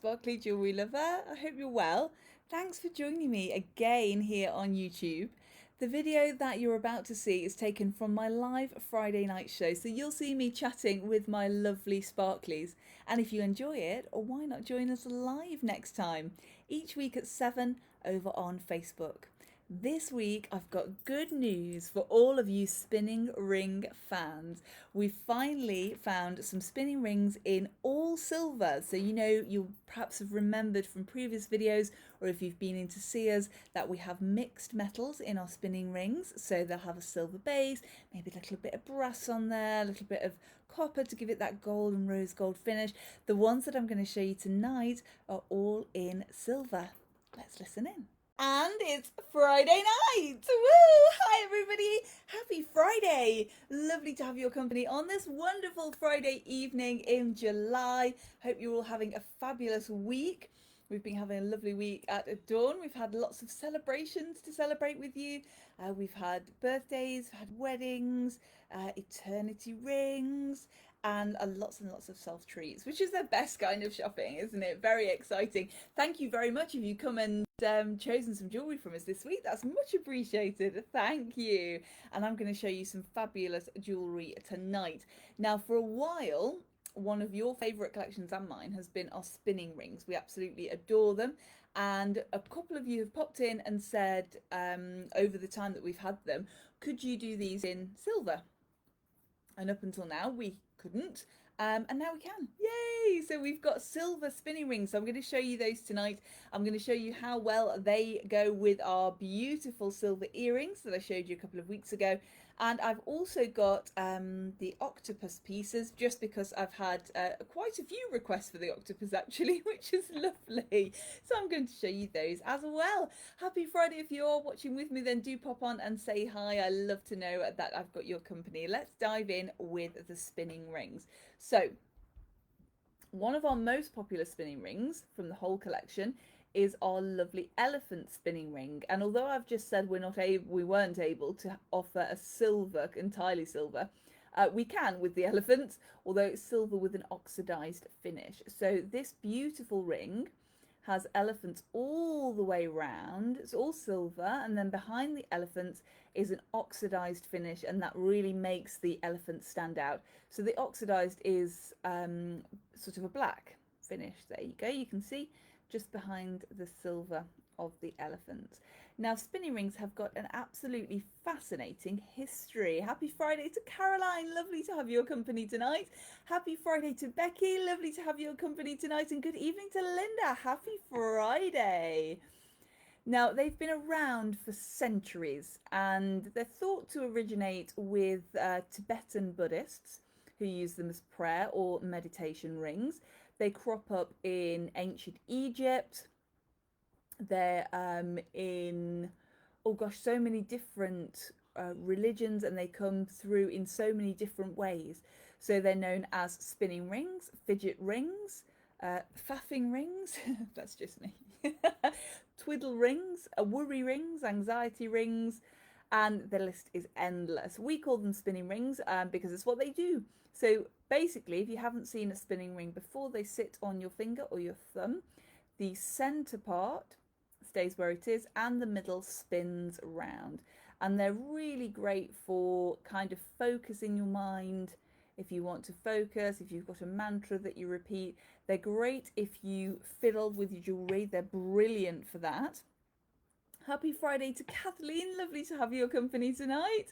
sparkly jewelry lover. I hope you're well. Thanks for joining me again here on YouTube. The video that you're about to see is taken from my live Friday night show, so you'll see me chatting with my lovely sparklies. And if you enjoy it, or why not join us live next time, each week at 7 over on Facebook. This week I've got good news for all of you spinning ring fans. We finally found some spinning rings in all silver. So you'll perhaps have remembered from previous videos, or if you've been in to see us, that we have mixed metals in our spinning rings. So they'll have a silver base, maybe a little bit of brass on there, a little bit of copper to give it that gold and rose gold finish. The ones that I'm going to show you tonight are all in silver. Let's listen in. And it's Friday night! Woo! Hi everybody! Happy Friday! Lovely to have your company on this wonderful Friday evening in July. Hope you're all having a fabulous week. We've been having a lovely week at Dawn. We've had lots of celebrations to celebrate with you. We've had birthdays, had weddings, eternity rings, and lots of self treats, which is the best kind of shopping, isn't it? Very exciting. Thank you very much if you come and chosen some jewelry from us this week. That's much appreciated. Thank you. And I'm going to show you some fabulous jewelry tonight. Now, for a while, one of your favourite collections and mine has been our spinning rings. We absolutely adore them. And a couple of you have popped in and said over the time that we've had them, could you do these in silver? And up until now, we couldn't. And now we can. Yay! So we've got silver spinning rings. So I'm going to show you those tonight. I'm going to show you how well they go with our beautiful silver earrings that I showed you a couple of weeks ago. And I've also got the octopus pieces, just because I've had quite a few requests for the octopus actually, which is lovely. So I'm going to show you those as well. Happy Friday. If you're watching with me, then do pop on and say hi. I love to know that I've got your company. Let's dive in with the spinning rings. So one of our most popular spinning rings from the whole collection is our lovely elephant spinning ring. And although I've just said we weren't able to offer a silver, entirely silver, we can with the elephant, although it's silver with an oxidized finish. So this beautiful ring has elephants all the way round. It's all silver, and then behind the elephants is an oxidized finish, and that really makes the elephant stand out. So the oxidized is sort of a black finish. There you go, you can see just behind the silver of the elephant. Now, spinning rings have got an absolutely fascinating history. Happy Friday to Caroline, lovely to have your company tonight. Happy Friday to Becky, lovely to have your company tonight. And good evening to Linda, happy Friday. Now, they've been around for centuries, and they're thought to originate with Tibetan Buddhists who use them as prayer or meditation rings. They crop up in ancient Egypt. They're in, oh gosh, so many different religions, and they come through in so many different ways. So they're known as spinning rings, fidget rings, faffing rings, that's just me, twiddle rings, worry rings, anxiety rings, and the list is endless. We call them spinning rings because it's what they do. So basically, if you haven't seen a spinning ring before, they sit on your finger or your thumb. The center part stays where it is, and the middle spins round. And they're really great for kind of focusing your mind. If you want to focus, if you've got a mantra that you repeat, they're great if you fiddle with your jewelry. They're brilliant for that. Happy Friday to Kathleen, lovely to have your company tonight.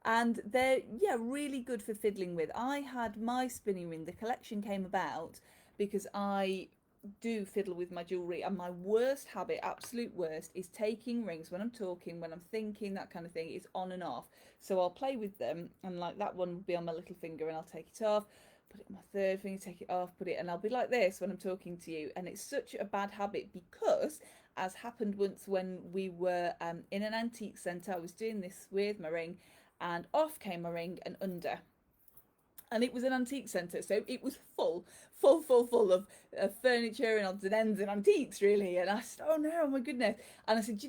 And they're, yeah, really good for fiddling with. I had my spinning ring, the collection came about because I do fiddle with my jewelry, and my worst habit, absolute worst, is taking rings when I'm talking, when I'm thinking, that kind of thing. It's on and off. So I'll play with them, and like that one will be on my little finger, and I'll take it off, put it on my third finger, take it off, put it, and I'll be like this when I'm talking to you. And it's such a bad habit because, as happened once when we were in an antique centre, I was doing this with my ring, and off came my ring and under. And it was an antique centre, so it was full of furniture and odds and ends and antiques, really. And I said, oh no, my goodness. And I said,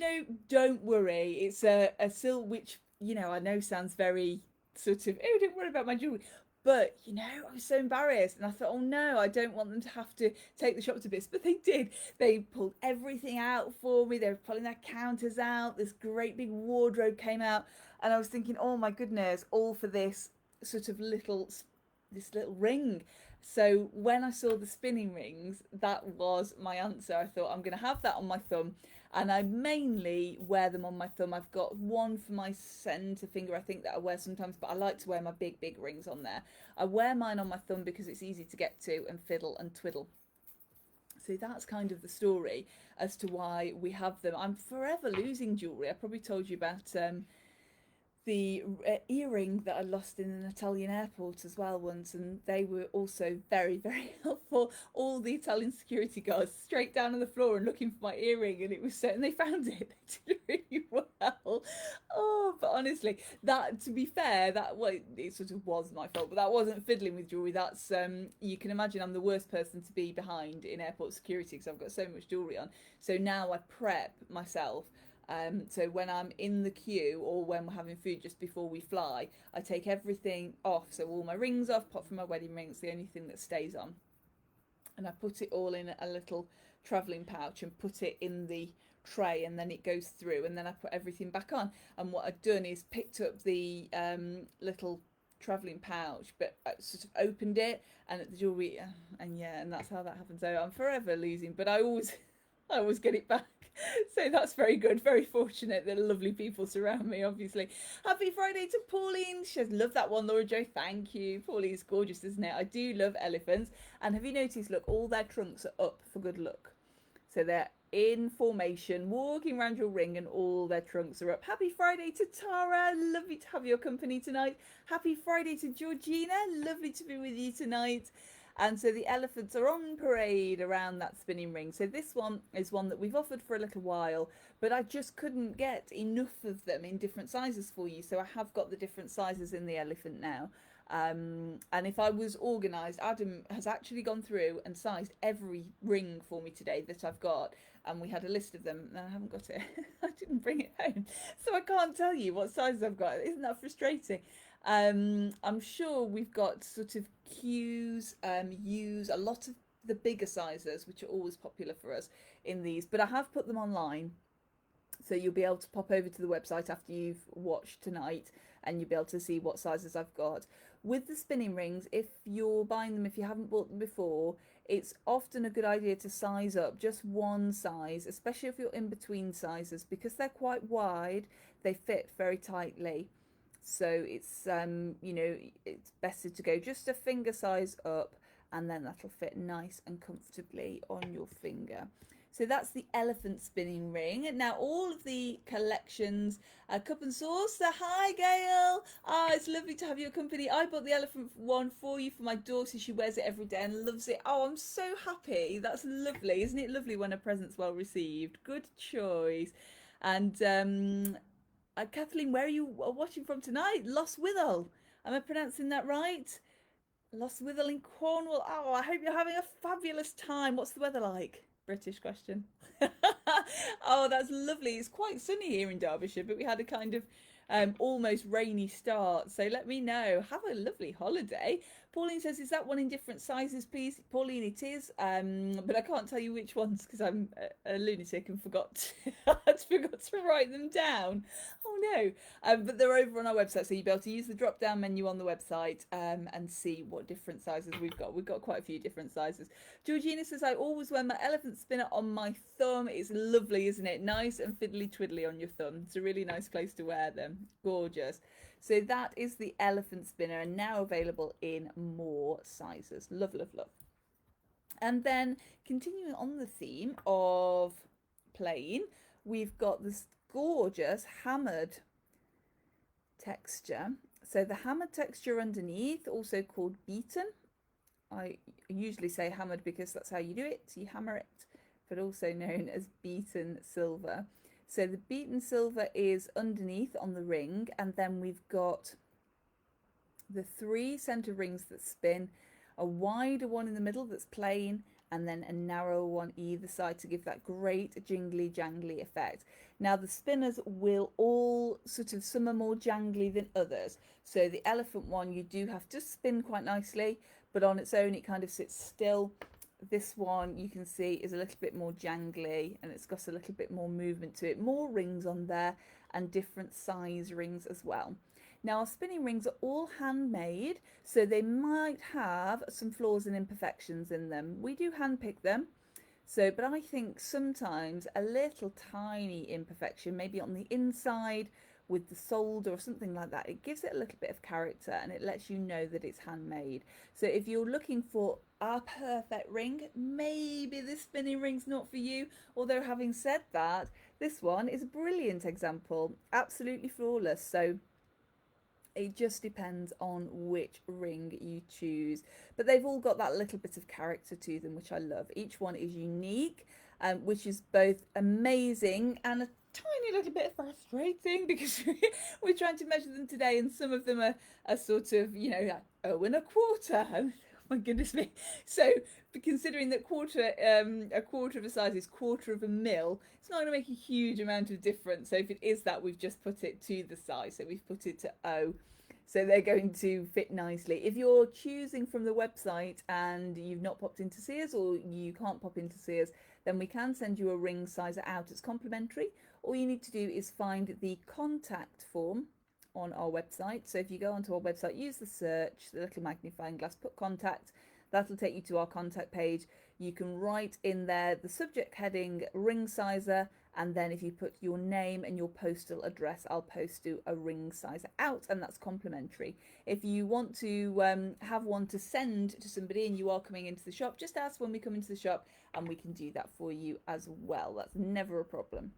don't worry. It's a silk, which, I know sounds very sort of, oh, don't worry about my jewellery. But, you know, I was so embarrassed, and I thought, oh no, I don't want them to have to take the shop to bits. But they did. They pulled everything out for me. They were pulling their counters out. This great big wardrobe came out. And I was thinking, oh my goodness, all for this sort of this little ring. So when I saw the spinning rings, that was my answer. I thought, I'm going to have that on my thumb, and I mainly wear them on my thumb. I've got one for my centre finger, I think, that I wear sometimes, but I like to wear my big rings on there. I wear mine on my thumb because it's easy to get to and fiddle and twiddle. So that's kind of the story as to why we have them. I'm forever losing jewellery. I probably told you about the earring that I lost in an Italian airport as well once, and they were also very helpful. All the Italian security guards straight down on the floor and looking for my earring, and it was so, and they found it. They did really well. Oh, but honestly, that, to be fair, that, well, it sort of was my fault, but that wasn't fiddling with jewellery. That's you can imagine I'm the worst person to be behind in airport security because I've got so much jewellery on. So now I prep myself. So when I'm in the queue or when we're having food just before we fly, I take everything off. So all my rings off, apart from my wedding ring, it's the only thing that stays on. And I put it all in a little travelling pouch and put it in the tray, and then it goes through, and then I put everything back on. And what I've done is picked up the little travelling pouch, but I sort of opened it, and the jewellery, and yeah, and that's how that happens. So I'm forever losing, but I always get it back. So that's very good. Very fortunate that lovely people surround me, obviously. Happy Friday to Pauline. She says, love that one, Laura Jo. Thank you. Pauline's gorgeous, isn't it? I do love elephants. And have you noticed, look, all their trunks are up for good luck. So they're in formation, walking around your ring, and all their trunks are up. Happy Friday to Tara. Lovely to have your company tonight. Happy Friday to Georgina. Lovely to be with you tonight. And so the elephants are on parade around that spinning ring. So this one is one that we've offered for a little while, but I just couldn't get enough of them in different sizes for you. So I have got the different sizes in the elephant now. And if I was organised, Adam has actually gone through and sized every ring for me today that I've got. And we had a list of them, and I haven't got it. I didn't bring it home. So I can't tell you what sizes I've got. Isn't that frustrating? I'm sure we've got sort of Q's, U's, a lot of the bigger sizes, which are always popular for us in these, but I have put them online. So you'll be able to pop over to the website after you've watched tonight, and you'll be able to see what sizes I've got. With the spinning rings, if you're buying them, if you haven't bought them before, it's often a good idea to size up just one size, especially if you're in between sizes, because they're quite wide, they fit very tightly. So it's, you know, it's better to go just a finger size up, and then that'll fit nice and comfortably on your finger. So that's the elephant spinning ring. Now all of the collections, Cup and Saucer, hi Gail. It's lovely to have your company. I bought the elephant one for you for my daughter. She wears it every day and loves it. Oh, I'm so happy. That's lovely. Isn't it lovely when a present's well received? Good choice. And Kathleen, where are you watching from tonight? Lostwithiel. Am I pronouncing that right? Lostwithiel in Cornwall. Oh, I hope you're having a fabulous time. What's the weather like? British question. Oh, that's lovely. It's quite sunny here in Derbyshire, but we had a kind of almost rainy start. So let me know. Have a lovely holiday. Pauline says, is that one in different sizes, please? Pauline, it is, but I can't tell you which ones because I'm a lunatic and forgot to write them down. Oh no. But they're over on our website, so you'll be able to use the drop down menu on the website and see what different sizes we've got. We've got quite a few different sizes. Georgina says, I always wear my elephant spinner on my thumb. It's lovely, isn't it? Nice and fiddly twiddly on your thumb. It's a really nice place to wear them. Gorgeous. So that is the elephant spinner, and now available in more sizes. Love, love, love. And then continuing on the theme of plain, we've got this gorgeous hammered texture. So the hammered texture underneath, also called beaten. I usually say hammered because that's how you do it. You hammer it, but also known as beaten silver. So the beaten silver is underneath on the ring, and then we've got the 3 center rings that spin, a wider one in the middle that's plain, and then a narrow one either side to give that great jingly jangly effect. Now the spinners will all sort of, some are more jangly than others. So the elephant one, you do have to spin quite nicely, but on its own it kind of sits still. This one you can see is a little bit more jangly, and it's got a little bit more movement to it, more rings on there, and different size rings as well. Now our spinning rings are all handmade, so they might have some flaws and imperfections in them. We do hand pick them, so, but I think sometimes a little tiny imperfection, maybe on the inside with the solder or something like that, it gives it a little bit of character and it lets you know that it's handmade. So if you're looking for a perfect ring, maybe this spinning ring's not for you. Although having said that, this one is a brilliant example, absolutely flawless. So it just depends on which ring you choose, but they've all got that little bit of character to them, which I love. Each one is unique, which is both amazing and a tiny little bit frustrating, because we're trying to measure them today and some of them are sort of, you know, like, oh, and a quarter. Oh my goodness me. So considering that a quarter of a size is quarter of a mil, it's not going to make a huge amount of difference. So if it is that, we've just put it to the size, so we've put it to O, so they're going to fit nicely. If you're choosing from the website and you've not popped into Sears, or you can't pop into Sears, then we can send you a ring sizer out. It's complimentary. All you need to do is find the contact form on our website. So if you go onto our website, use the search, the little magnifying glass, put contact, that'll take you to our contact page. You can write in there the subject heading ring sizer, and then if you put your name and your postal address, I'll post you a ring sizer out, and that's complimentary. If you want to have one to send to somebody and you are coming into the shop, just ask when we come into the shop and we can do that for you as well. That's never a problem.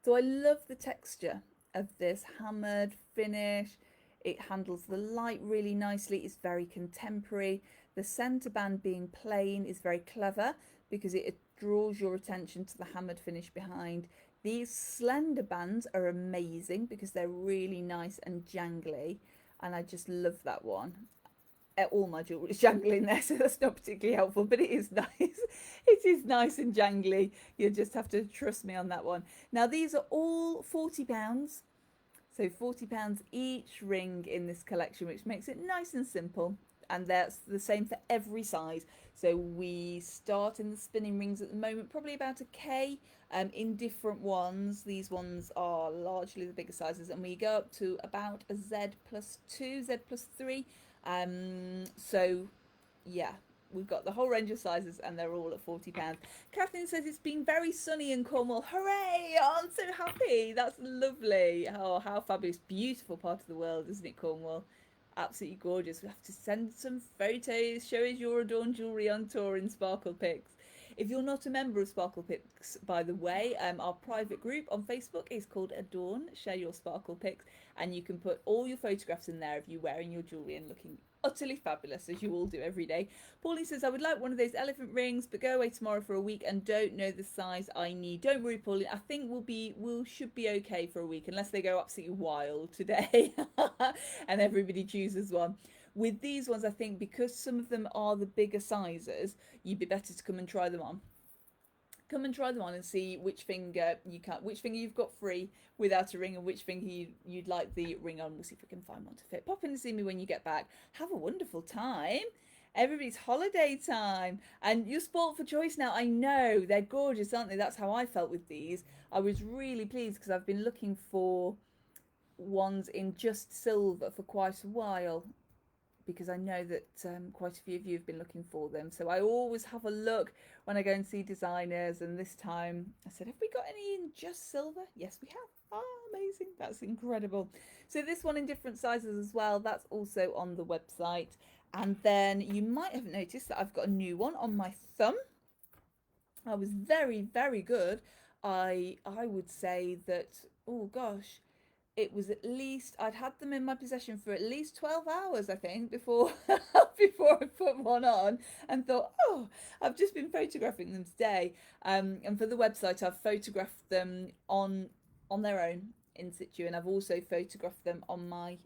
So I love the texture of this hammered finish. It handles the light really nicely. It's very contemporary. The centre band being plain is very clever because it draws your attention to the hammered finish behind. These slender bands are amazing because they're really nice and jangly, and I just love that one. All my jewellery is jangly in there, so that's not particularly helpful, but it is nice. It is nice and jangly. You just have to trust me on that one. Now these are all £40. So £40 each ring in this collection, which makes it nice and simple. And that's the same for every size. So we start in the spinning rings at the moment, probably about a K in different ones. These ones are largely the bigger sizes, and we go up to about a Z+2, Z+3. So yeah, we've got the whole range of sizes and they're all at £40. Kathleen says it's been very sunny in Cornwall. Hooray! Oh, I'm so happy. That's lovely. Oh, how fabulous. Beautiful part of the world, isn't it, Cornwall? Absolutely gorgeous. We have to send some photos. Show us your adorned jewellery on tour in Sparkle Pics. If you're not a member of Sparkle Pics, by the way, our private group on Facebook is called Adorn, Share Your Sparkle Pics, and you can put all your photographs in there of you wearing your jewellery and looking utterly fabulous, as you all do every day. Pauline says, I would like one of those elephant rings, but go away tomorrow for a week and don't know the size I need. Don't worry, Pauline. I think we should be okay for a week, unless they go absolutely wild today and everybody chooses one. With these ones, I think because some of them are the bigger sizes, you'd be better to come and try them on. Come and try them on and see which finger you've got free without a ring, and which finger you'd like the ring on. We'll see if we can find one to fit. Pop in and see me when you get back. Have a wonderful time. Everybody's holiday time, and you're spoilt for choice now. I know, they're gorgeous, aren't they? That's how I felt with these. I was really pleased because I've been looking for ones in just silver for quite a while, because I know that quite a few of you have been looking for them. So I always have a look when I go and see designers, and this time I said, have we got any in just silver? Yes, we have. Oh, amazing. That's incredible. So this one in different sizes as well, that's also on the website. And then you might have noticed that I've got a new one on my thumb. I was very, very good. I would say that, oh gosh, it was at least, I'd had them in my possession for at least 12 hours, I think, before before I put one on and thought, oh, I've just been photographing them today. And for the website, I've photographed them on their own in situ, and I've also photographed them on my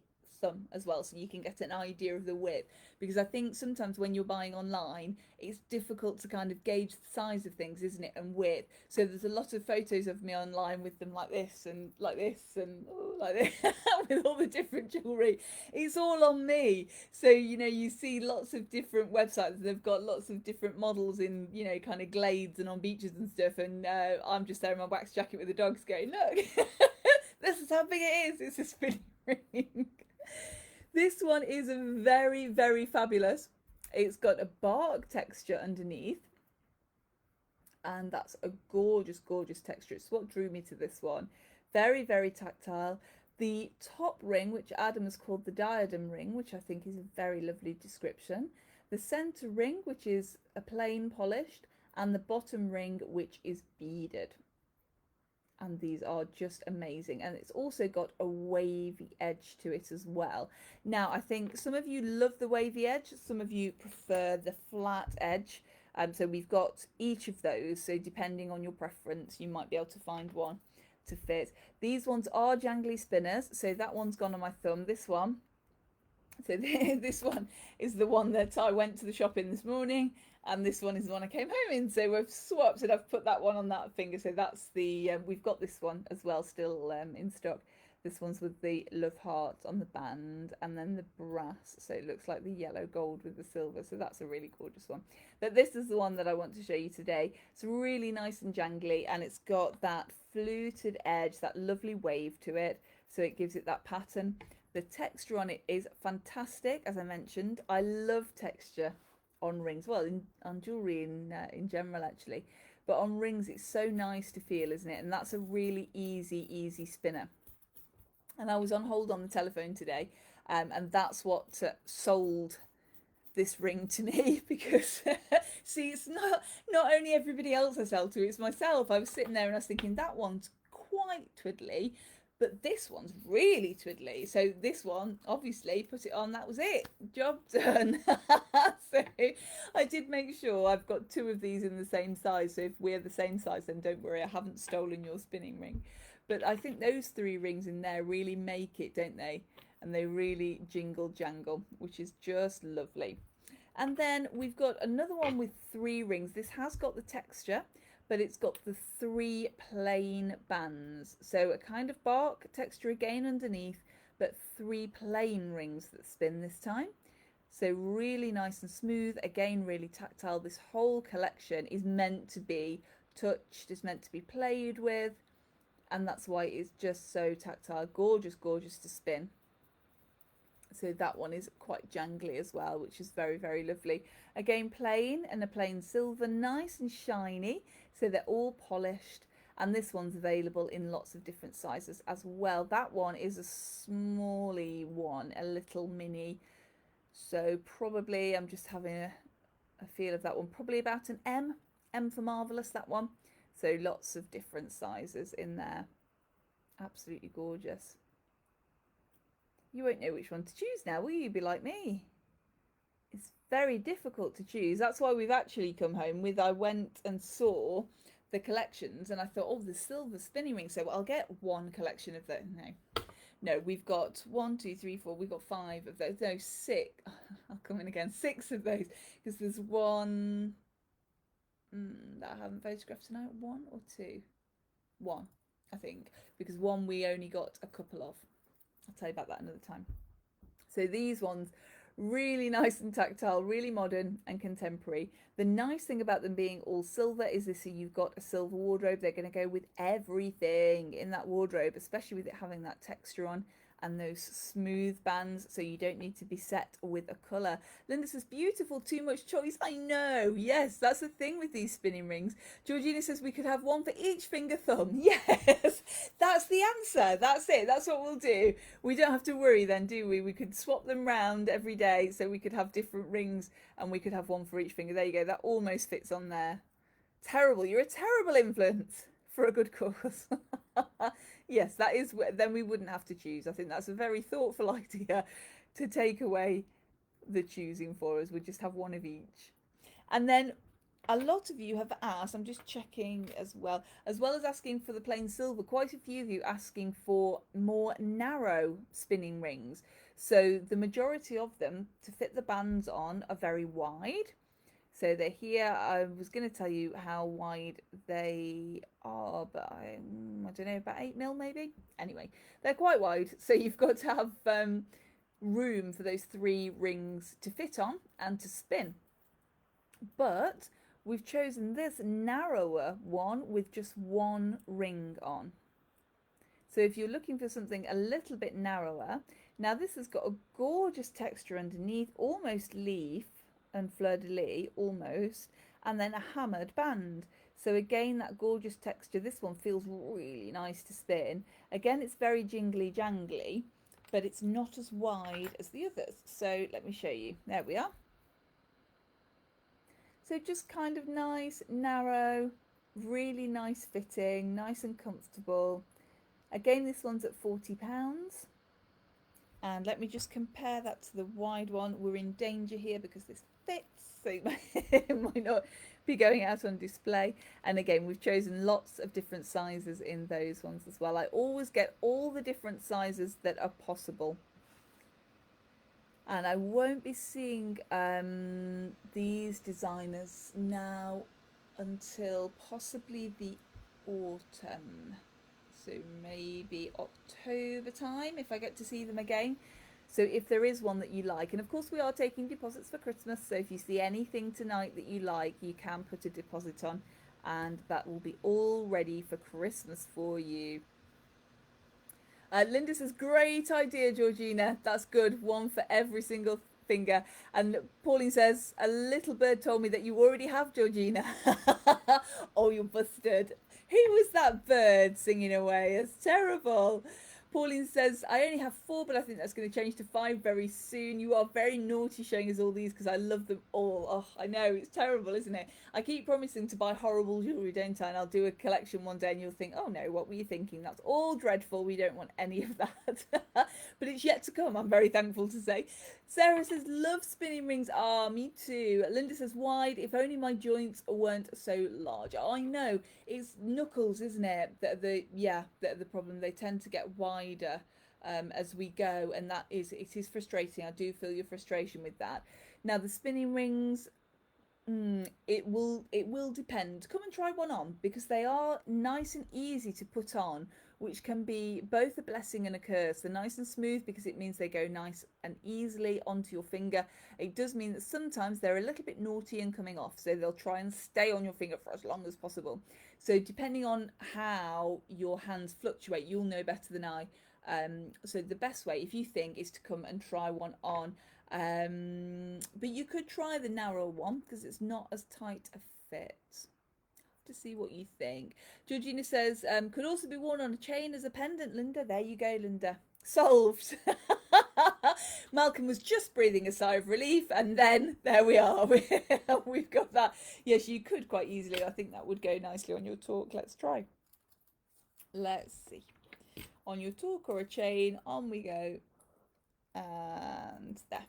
thumb as well, so you can get an idea of the width. Because I think sometimes when you're buying online, it's difficult to kind of gauge the size of things, isn't it, and width. So there's a lot of photos of me online with them like this and like this and like this with all the different jewellery. It's all on me. So, you know, you see lots of different websites. They've got lots of different models in, you know, kind of glades and on beaches and stuff. And I'm just there in my wax jacket with the dogs going, look, this is how big it is. It's a spinning ring. This one is very, very fabulous. It's got a bark texture underneath. And that's a gorgeous, gorgeous texture. It's what drew me to this one. Very, very tactile. The top ring, which Adam has called the diadem ring, which I think is a very lovely description. The centre ring, which is a plain polished, and the bottom ring, which is beaded. And these are just amazing. And it's also got a wavy edge to it as well. Now, I think some of you love the wavy edge. Some of you prefer the flat edge. So we've got each of those. So depending on your preference, you might be able to find one to fit. These ones are jangly spinners. So that one's gone on my thumb. This one. So this one is the one that I went to the shop in this morning. And this one is the one I came home in. So we've swapped and I've put that one on that finger. So that's the, we've got this one as well still in stock. This one's with the love heart on the band and then the brass. So it looks like the yellow gold with the silver. So that's a really gorgeous one. But this is the one that I want to show you today. It's really nice and jangly and it's got that fluted edge, that lovely wave to it. So it gives it that pattern. The texture on it is fantastic. As I mentioned, I love texture on rings, well, on jewellery in general actually, but on rings it's so nice to feel, isn't it? And that's a really easy spinner. And I was on hold on the telephone today and that's what sold this ring to me because see, it's not only everybody else I sell to, it's myself. I was sitting there and I was thinking that one's quite twiddly, but this one's really twiddly. So this one, obviously, put it on, that was it. Job done. So I did make sure I've got two of these in the same size. So if we're the same size, then don't worry, I haven't stolen your spinning ring. But I think those three rings in there really make it, don't they? And they really jingle jangle, which is just lovely. And then we've got another one with three rings. This has got the texture, but it's got the three plain bands. So a kind of bark texture again underneath, but three plain rings that spin this time. So really nice and smooth, again really tactile. This whole collection is meant to be touched, is meant to be played with, and that's why it's just so tactile. Gorgeous, gorgeous to spin. So that one is quite jangly as well, which is very, very lovely. Again, plain and a plain silver, nice and shiny. So they're all polished. And this one's available in lots of different sizes as well. That one is a smally one, a little mini. So probably, I'm just having a feel of that one, probably about an M for marvellous, that one. So lots of different sizes in there. Absolutely gorgeous. You won't know which one to choose now, will you? Be like me. It's very difficult to choose. That's why we've actually come home with, I went and saw the collections and I thought, oh, the silver spinning ring. So I'll get one collection of those. No, we've got 1, 2, 3, 4. We've got 5 of those. No, 6. I'll come in again. 6 of those because there's one that I haven't photographed tonight. 1 or 2? 1, I think, because one we only got a couple of. I'll tell you about that another time. So these ones, really nice and tactile, really modern and contemporary. The nice thing about them being all silver is this, so you've got a silver wardrobe. They're going to go with everything in that wardrobe, especially with it having that texture on and those smooth bands, so you don't need to be set with a colour. Linda says, beautiful, too much choice. I know, yes, that's the thing with these spinning rings. Georgina says we could have one for each finger thumb. Yes, that's the answer. That's it. That's what we'll do. We don't have to worry then, do we? We could swap them round every day, so we could have different rings and we could have one for each finger. There you go. That almost fits on there. Terrible. You're a terrible influence for a good cause. Yes, that is, then we wouldn't have to choose. I think that's a very thoughtful idea to take away the choosing for us. We just have one of each. And then a lot of you have asked, I'm just checking as well as asking for the plain silver, quite a few of you asking for more narrow spinning rings. So the majority of them to fit the bands on are very wide. So they're here. I was going to tell you how wide they are, but I don't know, about 8 mil maybe. Anyway, they're quite wide. So you've got to have room for those 3 rings to fit on and to spin. But we've chosen this narrower one with just 1 ring on. So if you're looking for something a little bit narrower, now this has got a gorgeous texture underneath, almost leaf and fleur-de-lis, almost, and then a hammered band. So again, that gorgeous texture. This one feels really nice to spin. Again, it's very jingly jangly, but it's not as wide as the others. So let me show you. There we are. So just kind of nice, narrow, really nice fitting, nice and comfortable. Again, this one's at £40. And let me just compare that to the wide one. We're in danger here because this fits, so it might not be going out on display. And again, we've chosen lots of different sizes in those ones as well. I always get all the different sizes that are possible. And I won't be seeing these designers now until possibly the autumn. So maybe October time if I get to see them again. So if there is one that you like, and of course we are taking deposits for Christmas, so if you see anything tonight that you like, you can put a deposit on and that will be all ready for Christmas for you. Linda says, great idea, Georgina. That's good. One for every single finger. And Pauline says, a little bird told me that you already have, Georgina. Oh, you're busted. Who was that bird singing away? It's terrible. Pauline says, I only have 4, but I think that's going to change to 5 very soon. You are very naughty showing us all these because I love them all. Oh, I know, it's terrible, isn't it? I keep promising to buy horrible jewellery, don't I? And I'll do a collection one day and you'll think, oh no, what were you thinking? That's all dreadful. We don't want any of that. But it's yet to come, I'm very thankful to say. Sarah says, love spinning rings. Ah, me too. Linda says, wide. If only my joints weren't so large. Oh, I know. It's knuckles, isn't it? That are the problem. They tend to get wider as we go, and it is frustrating. I do feel your frustration with that. Now the spinning rings, it will depend. Come and try one on because they are nice and easy to put on, which can be both a blessing and a curse. They're nice and smooth because it means they go nice and easily onto your finger. It does mean that sometimes they're a little bit naughty and coming off, so they'll try and stay on your finger for as long as possible. So depending on how your hands fluctuate, you'll know better than I. So the best way, if you think, is to come and try one on. But you could try the narrow one because it's not as tight a fit. To see what you think. Georgina says, could also be worn on a chain as a pendant, Linda. There you go, Linda. Solved. Malcolm was just breathing a sigh of relief, and then there we are. We've got that. Yes, you could quite easily. I think that would go nicely on your talk. Let's try. Let's see. On your talk or a chain, on we go. And there.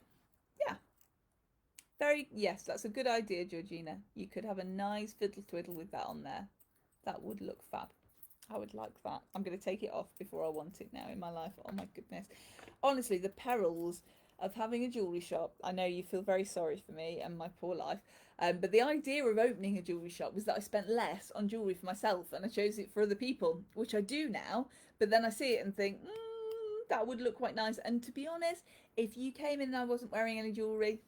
Yes, that's a good idea, Georgina. You could have a nice fiddle twiddle with that on there. That would look fab. I would like that. I'm going to take it off before I want it now in my life. Oh my goodness. Honestly, the perils of having a jewellery shop. I know you feel very sorry for me and my poor life. But the idea of opening a jewellery shop was that I spent less on jewellery for myself and I chose it for other people, which I do now. But then I see it and think, that would look quite nice. And to be honest, if you came in and I wasn't wearing any jewellery,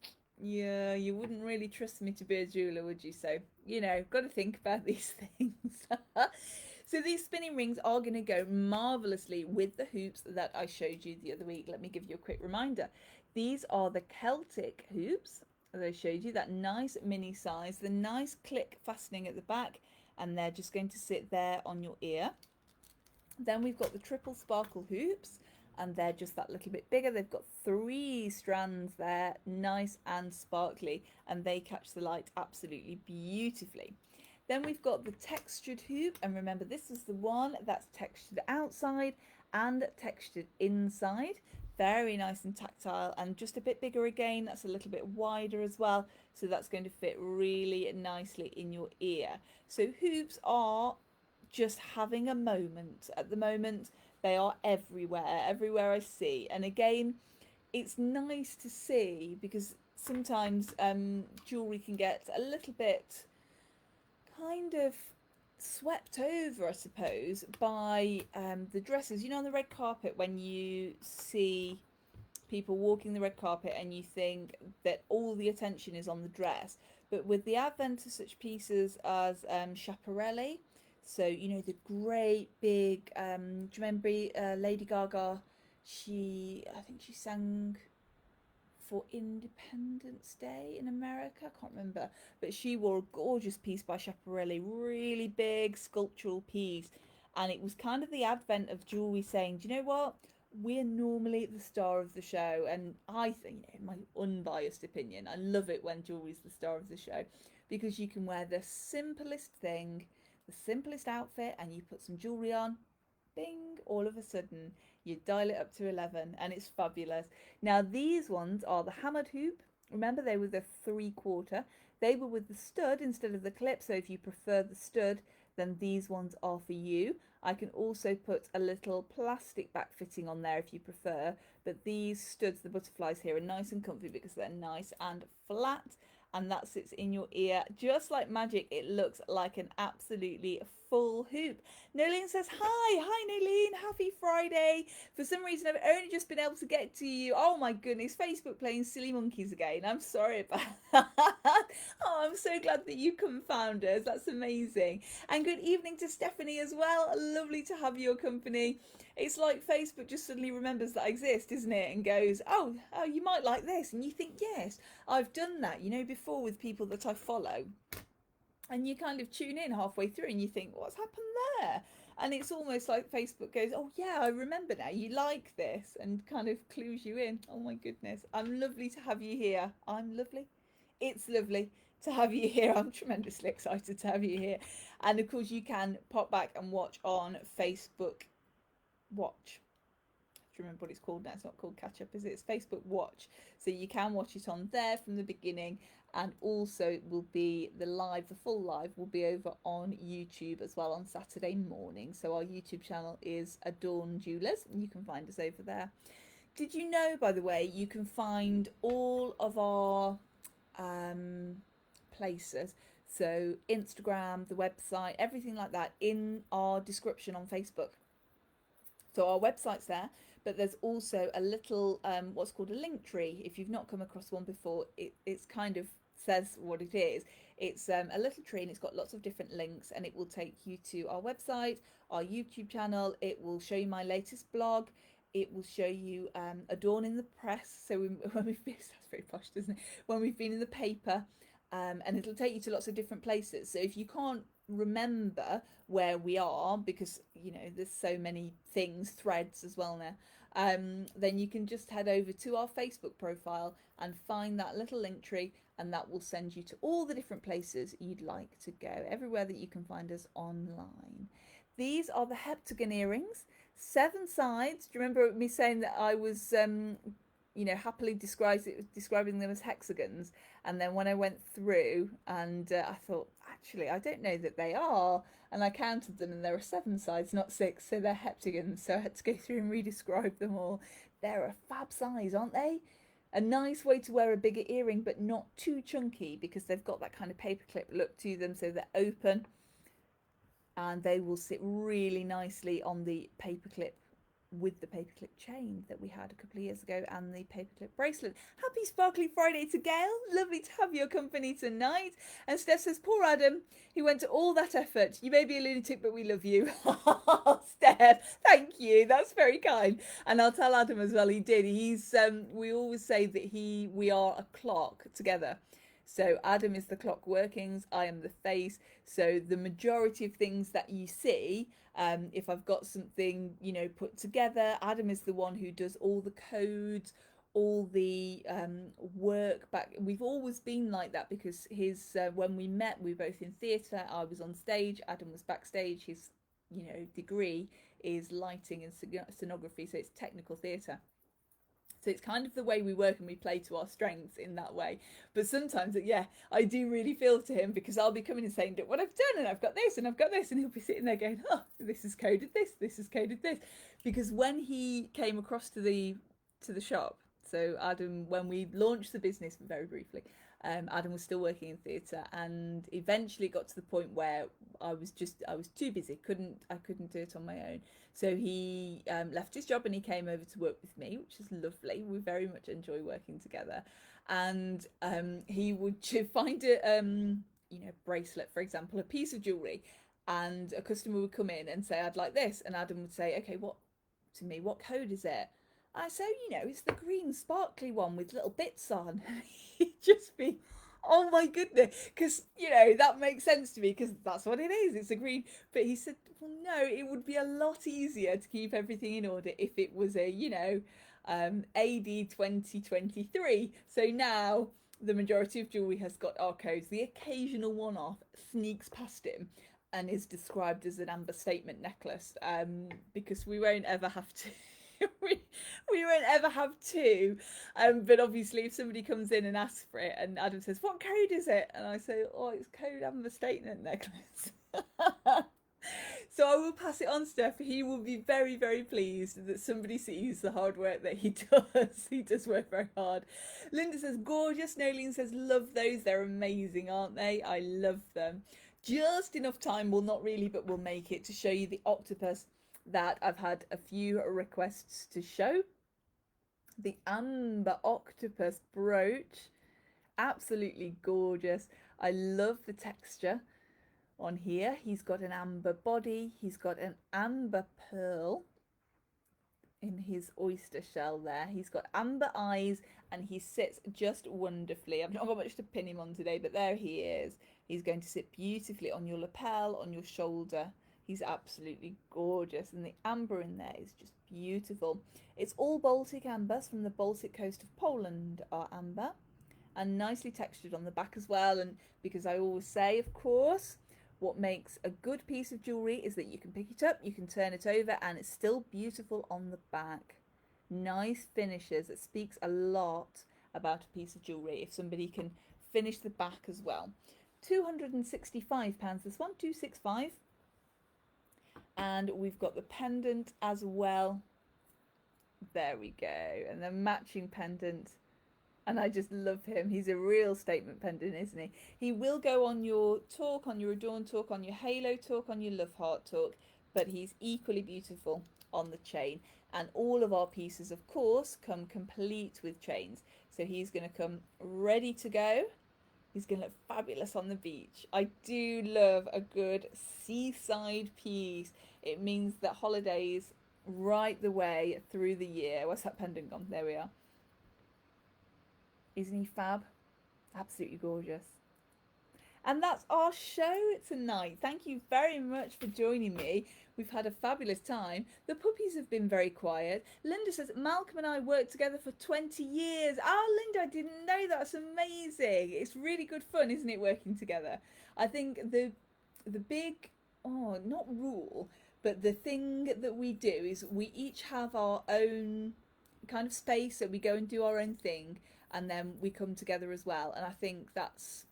yeah, you wouldn't really trust me to be a jeweler, would you? So, got to think about these things. So these spinning rings are going to go marvellously with the hoops that I showed you the other week. Let me give you a quick reminder. These are the Celtic hoops that I showed you, that nice mini size, the nice click fastening at the back, and they're just going to sit there on your ear. Then we've got the triple sparkle hoops, and they're just that little bit bigger. They've got 3 strands there, nice and sparkly, and they catch the light absolutely beautifully. Then we've got the textured hoop, and remember this is the one that's textured outside and textured inside. Very nice and tactile, and just a bit bigger again. That's a little bit wider as well, so that's going to fit really nicely in your ear. So hoops are just having a moment at the moment. They are everywhere I see. And again, it's nice to see because sometimes jewellery can get a little bit kind of swept over, I suppose, by the dresses. You know, on the red carpet, when you see people walking the red carpet and you think that all the attention is on the dress. But with the advent of such pieces as Schiaparelli, so you know the great big, do you remember Lady Gaga? I think she sang for Independence Day in America. I can't remember, but she wore a gorgeous piece by Schiaparelli, really big sculptural piece, and it was kind of the advent of jewelry saying, "Do you know what? We're normally the star of the show," and I think, in my unbiased opinion, I love it when jewelry's the star of the show because you can wear the simplest thing, the simplest outfit, and you put some jewelry on, bing, all of a sudden you dial it up to 11 and it's fabulous. Now these ones are the hammered hoop. Remember, they were the 3/4. They were with the stud instead of the clip, so if you prefer the stud, then these ones are for you. I can also put a little plastic back fitting on there if you prefer, but these studs, the butterflies here, are nice and comfy because they're nice and flat, and that sits in your ear just like magic. It looks like an absolutely full hoop. Nolene says hi Nolene, happy Friday. For some reason I've only just been able to get to you. Oh my goodness, Facebook playing silly monkeys again. I'm sorry about that. Oh, I'm so glad that you confound us. That's amazing. And good evening to Stephanie as well. Lovely to have your company. It's like Facebook just suddenly remembers that I exist, isn't it? And goes, oh, you might like this. And you think, yes, I've done that, you know, before with people that I follow. And you kind of tune in halfway through and you think, what's happened there? And it's almost like Facebook goes, oh yeah, I remember now, you like this, and kind of clues you in. Oh my goodness, I'm lovely to have you here. I'm lovely. It's lovely to have you here. I'm tremendously excited to have you here. And of course you can pop back and watch on Facebook Watch. Do you remember what it's called now? It's not called Catch Up, is it? It's Facebook Watch. So you can watch it on there from the beginning, and also will be the full live will be over on YouTube as well on Saturday morning. So our YouTube channel is Adorn Jewelers, and you can find us over there. Did you know, by the way, you can find all of our places, so Instagram, the website, everything like that, in our description on Facebook. So our website's there, but there's also a little what's called a link tree. If you've not come across one before, it's kind of says what it is. It's a little tree and it's got lots of different links, and it will take you to our website, our YouTube channel. It will show you my latest blog. It will show you Adorn in the press. So when we've been, that's very posh, doesn't it? When we've been in the paper, and it'll take you to lots of different places. So if you can't remember where we are, because you know there's so many threads as well now, then you can just head over to our Facebook profile and find that little link tree, and that will send you to all the different places you'd like to go, everywhere that you can find us online. These are the heptagon earrings, 7 sides. Do you remember me saying that I was happily describing them as hexagons? And then when I went through and I thought, actually, I don't know that they are. And I counted them and there are 7 sides, not 6. So they're heptagons. So I had to go through and re-describe them all. They're a fab size, aren't they? A nice way to wear a bigger earring, but not too chunky, because they've got that kind of paperclip look to them. So they're open and they will sit really nicely on the paperclip, with the paperclip chain that we had a couple of years ago, and the paperclip bracelet. Happy Sparkly Friday to Gail. Lovely to have your company tonight. And Steph says, poor Adam, he went to all that effort. You may be a lunatic, but we love you. Steph, thank you. That's very kind. And I'll tell Adam as well, he did. He's we always say that we are a clock together. So Adam is the clock workings, I am the face. So the majority of things that you see, if I've got something, put together, Adam is the one who does all the codes, all the work back. We've always been like that because when we met, we were both in theatre. I was on stage, Adam was backstage. His, degree is lighting and scenography, so it's technical theatre. So it's kind of the way we work, and we play to our strengths in that way. But sometimes, I do really feel to him, because I'll be coming and saying, look what I've done, and I've got this, and I've got this. And he'll be sitting there going, oh, this is coded this is coded this. Because when he came across to the shop, So Adam, when we launched the business, very briefly, Adam was still working in theatre, and eventually got to the point where I was too busy, I couldn't do it on my own. So he left his job and he came over to work with me, which is lovely. We very much enjoy working together, and he would find a bracelet, for example, a piece of jewellery, and a customer would come in and say, "I'd like this," and Adam would say, "Okay, what code is it?" I say, "It's the green sparkly one with little bits on." He'd just be, "Oh my goodness," because that makes sense to me, because that's what it is. It's a green. But he said, "Well, no, it would be a lot easier to keep everything in order if it was a AD 2023." So now the majority of jewellery has got our codes. The occasional one-off sneaks past him and is described as an amber statement necklace, because we won't ever have to. we won't ever have two, but obviously if somebody comes in and asks for it and Adam says, "What code is it?" and I say, "Oh, it's code amber statement necklace." So I will pass it on, Steph. He will be very, very pleased that somebody sees the hard work that he does. He does work very hard. Linda says, "Gorgeous." Nolene says, "Love those. They're amazing, aren't they?" I love them. Just enough time, well, not really, but we'll make it, to show you the octopus that I've had a few requests to show. The amber octopus brooch. Absolutely gorgeous. I love the texture on here. He's got an amber body. He's got an amber pearl in his oyster shell there. He's got amber eyes and he sits just wonderfully. I've not got much to pin him on today, but there he is. He's going to sit beautifully on your lapel, on your shoulder. He's absolutely gorgeous, and the amber in there is just beautiful. It's all Baltic ambers from the Baltic coast of Poland are amber, and nicely textured on the back as well. And because I always say, of course, what makes a good piece of jewellery is that you can pick it up, you can turn it over, and it's still beautiful on the back. Nice finishes. It speaks a lot about a piece of jewellery if somebody can finish the back as well. £265 this one, 265. And we've got the pendant as well. There we go. And the matching pendant. And I just love him. He's a real statement pendant, isn't he? He will go on your talk, on your Adorn talk, on your Halo talk, on your Love Heart talk. But he's equally beautiful on the chain. And all of our pieces, of course, come complete with chains. So he's going to come ready to go. He's going to look fabulous on the beach. I do love a good seaside piece. It means that holidays right the way through the year. Where's that pendant gone? There we are. Isn't he fab? Absolutely gorgeous. And that's our show tonight. Thank you very much for joining me. We've had a fabulous time. The puppies have been very quiet. Linda says, "Malcolm and I worked together for 20 years. Linda, I didn't know that. That's amazing. It's really good fun, isn't it, working together? I think the big, not rule, but the thing that we do is we each have our own kind of space, so we go and do our own thing, and then we come together as well. And I think that's,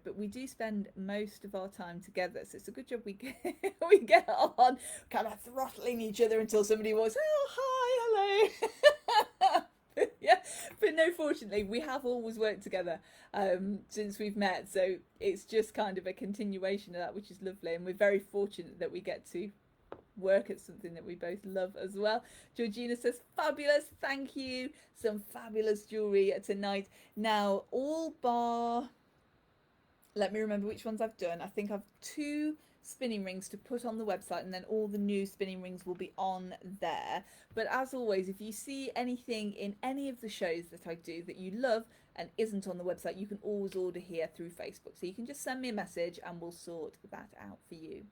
but we do spend most of our time together, so it's a good job we get on kind of throttling each other until somebody was, "Oh, hi, hello." But no, fortunately we have always worked together since we've met, so it's just kind of a continuation of that, which is lovely. And we're very fortunate that we get to work at something that we both love as well. Georgina says, "Fabulous, thank you." Some fabulous jewellery tonight. Now, all bar, let me remember which ones I've done. I think I've 2 spinning rings to put on the website, and then all the new spinning rings will be on there. But as always, if you see anything in any of the shows that I do that you love and isn't on the website, you can always order here through Facebook. So you can just send me a message and we'll sort that out for you.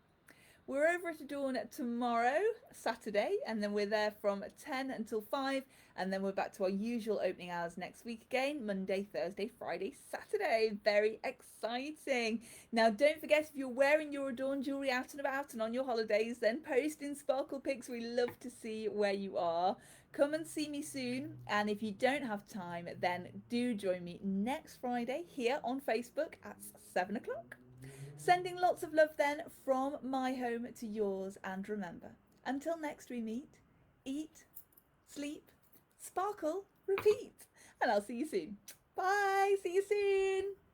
We're over at Adorn tomorrow, Saturday, and then we're there from 10 until 5, and then we're back to our usual opening hours next week again, Monday, Thursday, Friday, Saturday. Very exciting. Now, don't forget, if you're wearing your Adorn jewellery out and about and on your holidays, then post in sparkle pics. We love to see where you are. Come and see me soon, and if you don't have time, then do join me next Friday here on Facebook at 7 o'clock. Sending lots of love then from my home to yours, and remember, until next we meet, eat, sleep, sparkle repeat. And I'll see you soon. Bye. See you soon.